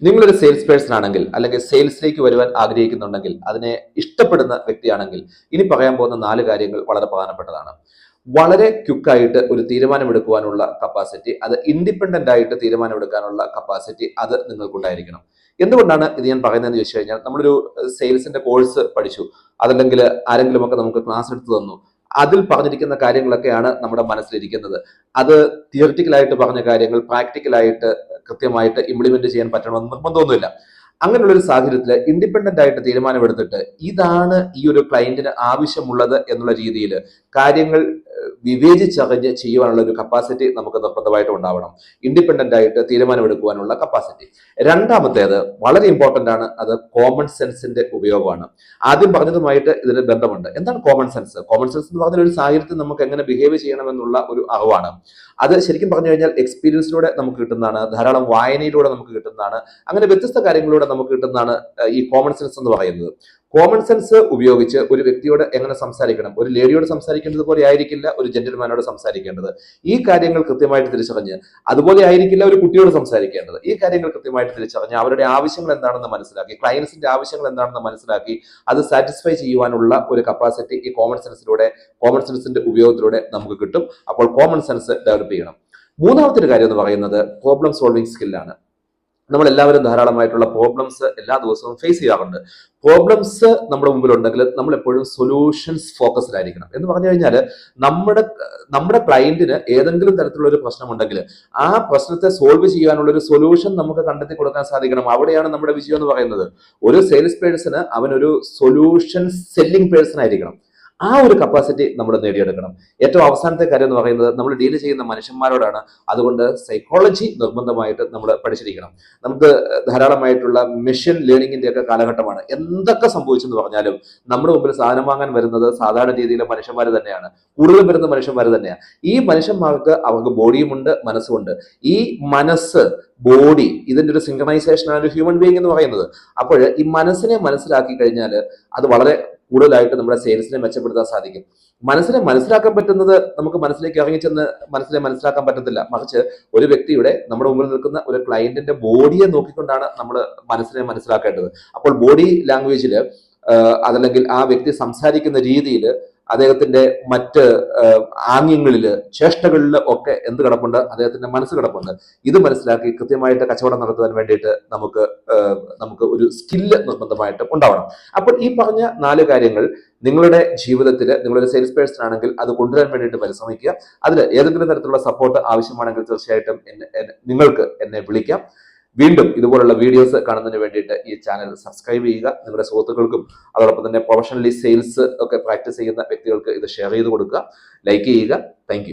നിങ്ങളൊരു sales person ആണെങ്കിൽ അല്ലെങ്കിൽ സെയിൽസിലേക്ക് വരുവാൻ ആഗ്രഹിക്കുന്നുണ്ടെങ്കിൽ, അതിനെ ഇഷ്ടപ്പെടുന്ന വ്യക്തിയാണെങ്കിൽ, ഇനി പറയാൻ പോകുന്ന 4 കാര്യങ്ങൾ വളരെ പ്രധാനപ്പെട്ടതാണ്. വളരെ ക്വിക്കായിട്ട് ഒരു തീരുമാനമെടുക്കുവാനുള്ള കപ്പാസിറ്റി, അത് ഇൻഡിപെൻഡന്റ് ആയിട്ട് തീരുമാനമെടുക്കാനുള്ള കപ്പാസിറ്റി അത് നിങ്ങൾക്കുണ്ടായിരിക്കണം. എന്തുകൊണ്ടാണ് ഇത് ഞാൻ പറയുന്നതെന്ന് ചോദിച്ചു കഴിഞ്ഞാൽ, നമ്മളൊരു സെയിൽസിന്റെ കോഴ്സ് പഠിച്ചു, അതല്ലെങ്കിൽ ആരെങ്കിലുമൊക്കെ നമുക്ക് ക്ലാസ് എടുത്തു തന്നു, അതിൽ പറഞ്ഞിരിക്കുന്ന കാര്യങ്ങളൊക്കെയാണ് നമ്മുടെ മനസ്സിലിരിക്കുന്നത്. അത് തിയറിറ്റിക്കലായിട്ട് പറഞ്ഞ കാര്യങ്ങൾ പ്രാക്ടിക്കലായിട്ട് കൃത്യമായിട്ട് ഇംപ്ലിമെന്റ് ചെയ്യാൻ പറ്റണമെന്ന് നിർബന്ധമൊന്നുമില്ല. അങ്ങനെയുള്ള ഒരു സാഹചര്യത്തിൽ ഇൻഡിപെൻഡന്റ് ആയിട്ട് തീരുമാനമെടുത്തിട്ട് ഇതാണ് ഈ ഒരു ക്ലയന്റിന് ആവശ്യമുള്ളത് എന്നുള്ള രീതിയിൽ കാര്യങ്ങൾ വിവേചിച്ചറിഞ്ഞ് ചെയ്യുവാനുള്ള ഒരു കപ്പാസിറ്റി നമുക്ക് നിർബന്ധമായിട്ട് ഉണ്ടാവണം. ഇൻഡിപെൻഡന്റ് ആയിട്ട് തീരുമാനമെടുക്കുവാനുള്ള കപ്പാസിറ്റി. രണ്ടാമത്തേത് വളരെ ഇമ്പോർട്ടന്റ് ആണ്, അത് കോമൺ സെൻസിന്റെ ഉപയോഗമാണ്. ആദ്യം പറഞ്ഞതുമായിട്ട് ഇതിന് ബന്ധമുണ്ട്. എന്താണ് കോമൺ സെൻസ്? കോമൺ സെൻസ് എന്ന് പറഞ്ഞ ഒരു സാഹചര്യത്തിൽ നമുക്ക് എങ്ങനെ ബിഹേവ് ചെയ്യണമെന്നുള്ള ഒരു അറിവാണ്. അത് ശരിക്കും പറഞ്ഞു കഴിഞ്ഞാൽ എക്സ്പീരിയൻസിലൂടെ നമുക്ക് കിട്ടുന്നതാണ്, ധാരാളം വായനയിലൂടെ നമുക്ക് കിട്ടുന്നതാണ്, അങ്ങനെ വ്യത്യസ്ത കാര്യങ്ങളിലൂടെ നമുക്ക് കിട്ടുന്നതാണ് ഈ കോമൺ സെൻസ് എന്ന് പറയുന്നത്. കോമൺ സെൻസ് ഉപയോഗിച്ച് ഒരു വ്യക്തിയോട് എങ്ങനെ സംസാരിക്കണം, ഒരു ലേഡിയോട് സംസാരിക്കേണ്ടത് പോലെ ആയിരിക്കില്ല ഒരു ജെന്റിൽമാനോട് സംസാരിക്കേണ്ടത്. ഈ കാര്യങ്ങൾ കൃത്യമായിട്ട് തിരിച്ചറിഞ്ഞ്, അതുപോലെ ആയിരിക്കില്ല ഒരു കുട്ടിയോട് സംസാരിക്കേണ്ടത്. ഈ കാര്യങ്ങൾ കൃത്യമായിട്ട് തിരിച്ചറിഞ്ഞ് അവരുടെ ആവശ്യങ്ങൾ എന്താണെന്ന് മനസ്സിലാക്കി, ക്ലയൻസിന്റെ ആവശ്യങ്ങൾ എന്താണെന്ന് മനസ്സിലാക്കി അത് സാറ്റിസ്ഫൈ ചെയ്യുവാനുള്ള ഒരു കപ്പാസിറ്റി ഈ കോമൺ സെൻസിന്റെ ഉപയോഗത്തിലൂടെ നമുക്ക് കിട്ടും. അപ്പോൾ കോമൺ സെൻസ് ഡെവലപ്പ് ചെയ്യണം. മൂന്നാമത്തെ ഒരു കാര്യം എന്ന് പറയുന്നത് പ്രോബ്ലം സോൾവിംഗ് സ്കില്ലാണ്. നമ്മൾ എല്ലാവരും ധാരാളമായിട്ടുള്ള പ്രോബ്ലംസ് എല്ലാ ദിവസവും ഫേസ് ചെയ്യാറുണ്ട്. പ്രോബ്ലംസ് നമ്മുടെ മുമ്പിലുണ്ടെങ്കിൽ നമ്മൾ എപ്പോഴും സൊല്യൂഷൻസ് ഫോക്കസ്ഡ് ആയിരിക്കണം. എന്ന് പറഞ്ഞു കഴിഞ്ഞാൽ നമ്മുടെ ക്ലയന്റിന് ഏതെങ്കിലും തരത്തിലുള്ള ഒരു പ്രശ്നമുണ്ടെങ്കിൽ ആ പ്രശ്നത്തെ സോൾവ് ചെയ്യാനുള്ള ഒരു സൊല്യൂഷൻ നമുക്ക് കണ്ടെത്തി കൊടുക്കാൻ സാധിക്കണം. അവിടെയാണ് നമ്മുടെ വിജയം എന്ന് പറയുന്നത്. ഒരു സെയിൽസ് പേഴ്സണ് അവനൊരു സൊല്യൂഷൻ സെല്ലിംഗ് പേഴ്സൺ ആയിരിക്കണം. ആ ഒരു കപ്പാസിറ്റി നമ്മൾ നേടിയെടുക്കണം. ഏറ്റവും അവസാനത്തെ കാര്യം എന്ന് പറയുന്നത് നമ്മൾ ഡീൽ ചെയ്യുന്ന മനുഷ്യന്മാരോടാണ്. അതുകൊണ്ട് സൈക്കോളജി നിർബന്ധമായിട്ട് നമ്മൾ പഠിച്ചിരിക്കണം. നമുക്ക് ധാരാളമായിട്ടുള്ള മെഷീൻ ലേണിംഗിന്റെ ഒക്കെ കാലഘട്ടമാണ്. എന്തൊക്കെ സംഭവിച്ചെന്ന് പറഞ്ഞാലും നമ്മുടെ മുമ്പിൽ സാധനം വാങ്ങാൻ വരുന്നത് സാധാരണ രീതിയിലെ മനുഷ്യന്മാർ തന്നെയാണ്, കൂടുതലും വരുന്ന മനുഷ്യന്മാർ തന്നെയാണ്. ഈ മനുഷ്യന്മാർക്ക് അവർക്ക് ബോഡിയുമുണ്ട്, മനസ്സുമുണ്ട്. ഈ മനസ്സ്, ബോഡി, ഇതിന്റെ ഒരു സിങ്കണൈസേഷൻ ആണ് ഒരു ഹ്യൂമൻ ബീയിങ് എന്ന് പറയുന്നത്. അപ്പോൾ ഈ മനസ്സിനെ മനസ്സിലാക്കി കഴിഞ്ഞാൽ അത് വളരെ കൂടുതലായിട്ട് നമ്മുടെ സെയിൽസിനെ മെച്ചപ്പെടുത്താൻ സാധിക്കും. മനസ്സിനെ മനസ്സിലാക്കാൻ പറ്റുന്നത് നമുക്ക് മനസ്സിലേക്ക് ഇറങ്ങിച്ചെന്ന് മനസ്സിനെ മനസ്സിലാക്കാൻ പറ്റത്തില്ല. മറിച്ച് ഒരു വ്യക്തിയുടെ നമ്മുടെ മുമ്പിൽ നിൽക്കുന്ന ഒരു ക്ലയന്റിന്റെ ബോഡിയെ നോക്കിക്കൊണ്ടാണ് നമ്മൾ മനസ്സിനെ മനസ്സിലാക്കേണ്ടത്. അപ്പോൾ ബോഡി ലാംഗ്വേജിൽ അതല്ലെങ്കിൽ ആ വ്യക്തി സംസാരിക്കുന്ന രീതിയിൽ, അദ്ദേഹത്തിന്റെ മറ്റ് ആംഗ്യങ്ങളില്, ചേഷ്ടകളിൽ ഒക്കെ എന്ത് കിടപ്പുണ്ട്? അദ്ദേഹത്തിന്റെ മനസ്സ് കിടപ്പുണ്ട്. ഇത് മനസ്സിലാക്കി കൃത്യമായിട്ട് കച്ചവടം നടത്തുവാൻ വേണ്ടിയിട്ട് നമുക്ക് ഒരു സ്കില്ല് നിർബന്ധമായിട്ട് ഉണ്ടാവണം. അപ്പോൾ ഈ പറഞ്ഞ 4 കാര്യങ്ങൾ നിങ്ങളുടെ ജീവിതത്തിൽ, നിങ്ങളൊരു സെയിൽസ് പേഴ്സൺ ആണെങ്കിൽ അത് കൊണ്ടുവരാൻ വേണ്ടിയിട്ട് പരിശ്രമിക്കുക. അതിൽ ഏതെങ്കിലും തരത്തിലുള്ള സപ്പോർട്ട് ആവശ്യമാണെങ്കിൽ തീർച്ചയായിട്ടും നിങ്ങൾക്ക് എന്നെ വിളിക്കാം. വീണ്ടും ഇതുപോലുള്ള വീഡിയോസ് കാണുന്നതിന് വേണ്ടിയിട്ട് ഈ ചാനൽ സബ്സ്ക്രൈബ് ചെയ്യുക. നിങ്ങളുടെ സുഹൃത്തുക്കൾക്കും അതോടൊപ്പം തന്നെ പ്രൊഫഷണലി സെയിൽസ് ഒക്കെ പ്രാക്ടീസ് ചെയ്യുന്ന വ്യക്തികൾക്ക് ഇത് ഷെയർ ചെയ്ത് കൊടുക്കുക, ലൈക്ക് ചെയ്യുക. താങ്ക്